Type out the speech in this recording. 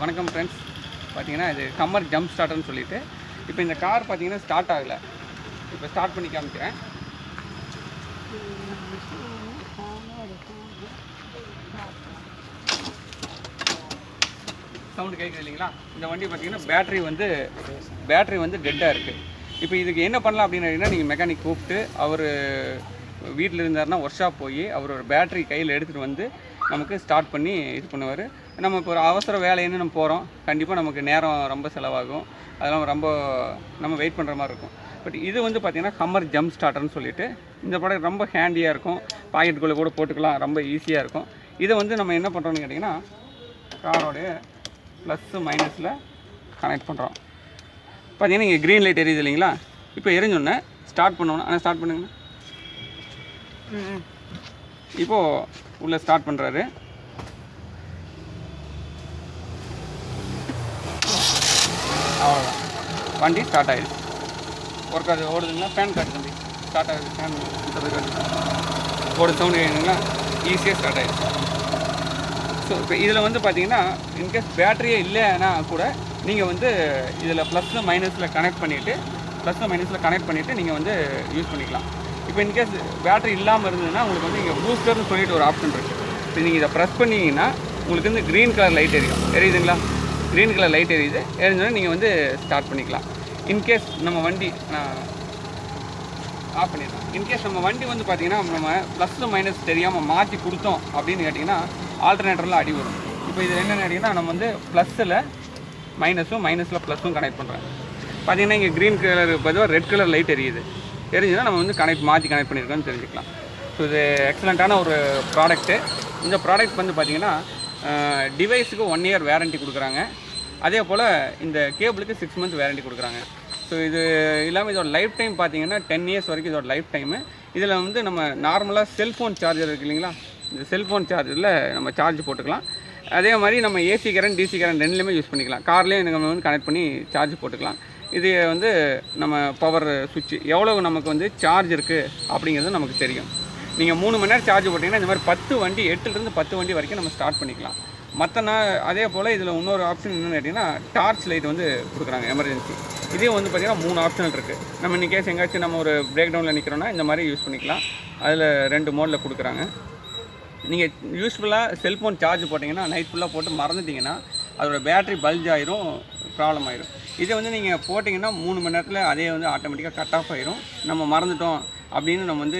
வணக்கம் ஃப்ரெண்ட்ஸ். பார்த்தீங்கன்னா இது கம்மர் ஜம்ப் ஸ்டார்டர்னு சொல்லிட்டு இப்போ இந்த கார் பார்த்தீங்கன்னா ஸ்டார்ட் ஆகலை. இப்போ ஸ்டார்ட் பண்ணி காமிக்கிறேன். சவுண்டு கேட்குது இல்லைங்களா? இந்த வண்டி பார்த்தீங்கன்னா பேட்ரி வந்து டெட்டாக இருக்குது. இப்போ இதுக்கு என்ன பண்ணலாம் அப்படின்னு நீங்கள் மெக்கானிக் கூப்பிட்டு அவர் வீட்டில் இருந்தாருன்னா ஒர்க் ஷாப் போய் அவர் ஒரு பேட்ரி கையில் எடுத்துகிட்டு வந்து நமக்கு ஸ்டார்ட் பண்ணி இது பண்ணுவார். நம்ம இப்போ ஒரு அவசர வேலைன்னு நம்ம போகிறோம், கண்டிப்பாக நமக்கு நேரம் ரொம்ப செலவாகும், அதெல்லாம் நம்ம வெயிட் பண்ணுற மாதிரி இருக்கும். பட் இது வந்து பார்த்திங்கன்னா கம்மர் ஜம்ப் ஸ்டார்டர்னு சொல்லிட்டு இந்த ப்ராடக்ட் ரொம்ப ஹேண்டியாக இருக்கும், பாக்கெட்டுக்குள்ளே கூட போட்டுக்கலாம், ரொம்ப ஈஸியாக இருக்கும். இதை வந்து நம்ம என்ன பண்ணுறோம்னு கேட்டிங்கன்னா காரோடைய ப்ளஸ்ஸு மைனஸில் கனெக்ட் பண்ணுறோம். பார்த்தீங்கன்னா இங்கே க்ரீன் லைட் எரியுது இல்லைங்களா? இப்போ எரிஞ்சோடனே ஸ்டார்ட் பண்ணோன்னா ஆனால் ஸ்டார்ட் பண்ணுங்கண்ணா. இப்போது உள்ளே ஸ்டார்ட் பண்ணுறாரு. அவ்வளோதான், வண்டி ஸ்டார்ட் ஆகிடுது. ஒர்க் அது ஓடுதுங்களா? ஃபேன் காட்டு தம்பி, ஸ்டார்ட் ஆகுது. ஃபேன் ஓடு சவுண்டு வேணுங்களா? ஈஸியாக ஸ்டார்ட் ஆகிடுச்சு. ஸோ இப்போ இதில் வந்து பார்த்தீங்கன்னா இன்கேஸ் பேட்டரியே இல்லைன்னா கூட நீங்கள் வந்து இதில் ப்ளஸ்ஸு மைனஸில் கனெக்ட் பண்ணிவிட்டு நீங்கள் வந்து யூஸ் பண்ணிக்கலாம். இப்போ இன்கேஸ் பேட்டரி இல்லாமல் இருந்ததுன்னா உங்களுக்கு வந்து இங்கே பூஸ்டர்னு சொல்லிட்டு ஒரு ஆப்ஷன் இருக்குது. இப்போ நீங்கள் இதை ப்ரெஸ் பண்ணிங்கன்னா உங்களுக்கு வந்து க்ரீன் கலர் லைட் எரியுதுங்களா? க்ரீன் கலர் லைட் எரிஞ்சோன்னா நீங்கள் வந்து ஸ்டார்ட் பண்ணிக்கலாம். இன்கேஸ் நம்ம வண்டி ஆஃப் பண்ணிடலாம். இன்கேஸ் நம்ம வண்டி வந்து பார்த்திங்கன்னா நம்ம ப்ளஸ்ஸு மைனஸ் தெரியாமல் மாற்றி கொடுத்தோம் அப்படின்னு கேட்டிங்கன்னா ஆல்டர்னேட்டரில் அடி வரும். இப்போ இது என்னென்னு கேட்டிங்கன்னா நம்ம வந்து ப்ளஸ்ஸில் மைனஸில் ப்ளஸ்ஸும் கனெக்ட் பண்ணுறேன். பார்த்திங்கன்னா இங்கே க்ரீன் கலர் பதிலாக ரெட் கலர் லைட் எரிஞ்சுன்னா நம்ம வந்து மாற்றி கனெக்ட் பண்ணியிருக்கோன்னு தெரிஞ்சுக்கலாம். ஸோ இது எக்ஸலண்ட்டான ஒரு ப்ராடக்ட்டு. இந்த ப்ராடக்ட் வந்து பார்த்திங்கன்னா டிவைஸுக்கு 1 இயர் வேரண்ட்டி கொடுக்குறாங்க. அதே போல் இந்த கேபிளுக்கு 6 மந்த் வேரண்ட்டி கொடுக்குறாங்க. ஸோ இது இல்லாமல் இதோட லைஃப் டைம் பார்த்திங்கன்னா 10 இயர்ஸ் வரைக்கும் இதோட லைஃப் டைமு. இதில் வந்து நம்ம நார்மலாக செல்ஃபோன் சார்ஜர் இருக்குது இல்லைங்களா? இந்த செல்ஃபோன் சார்ஜரில் நம்ம சார்ஜ் போட்டுக்கலாம். அதே மாதிரி நம்ம ஏசி கரண்ட் டிசி கரண்ட் ரெண்டுலேயுமே யூஸ் பண்ணிக்கலாம். கார்லேயும் நம்ம வந்து கனெக்ட் பண்ணி சார்ஜ் போட்டுக்கலாம். இது வந்து நம்ம பவர் சுவிட்சு எவ்வளோ நமக்கு வந்து சார்ஜ் இருக்குது அப்படிங்கிறது நமக்கு தெரியும். நீங்கள் 3 மணி நேரம் சார்ஜ் போட்டிங்கன்னா இந்த மாதிரி 8லேருந்து 10 வண்டி வரைக்கும் நம்ம ஸ்டார்ட் பண்ணிக்கலாம். அதே போல் இதில் இன்னொரு ஆப்ஷன் என்னென்னு கேட்டிங்கன்னா டார்ச் லைட் வந்து கொடுக்குறாங்க எமர்ஜென்சி. இதே வந்து பார்த்திங்கன்னா 3 ஆப்ஷனல் இருக்குது. நம்ம இன்கேஸ் எங்கேயாச்சும் நம்ம ஒரு பிரேக் டவுனில் நிற்கிறோன்னா இந்த மாதிரி யூஸ் பண்ணிக்கலாம். அதில் 2 மோடில் கொடுக்குறாங்க. நீங்கள் யூஸ்ஃபுல்லாக செல்ஃபோன் சார்ஜ் போட்டிங்கன்னா நைட் ஃபுல்லாக போட்டு மறந்துட்டிங்கன்னா அதோடய பேட்ரி பல்ஜ் ஆயிரும், ப்ராப்ளம் ஆயிரும். இதை வந்து நீங்கள் போட்டிங்கன்னா 3 மணி நேரத்தில் அதே வந்து ஆட்டோமேட்டிக்காக கட் ஆஃப் ஆயிரும். நம்ம மறந்துட்டோம் அப்படின்னு நம்ம வந்து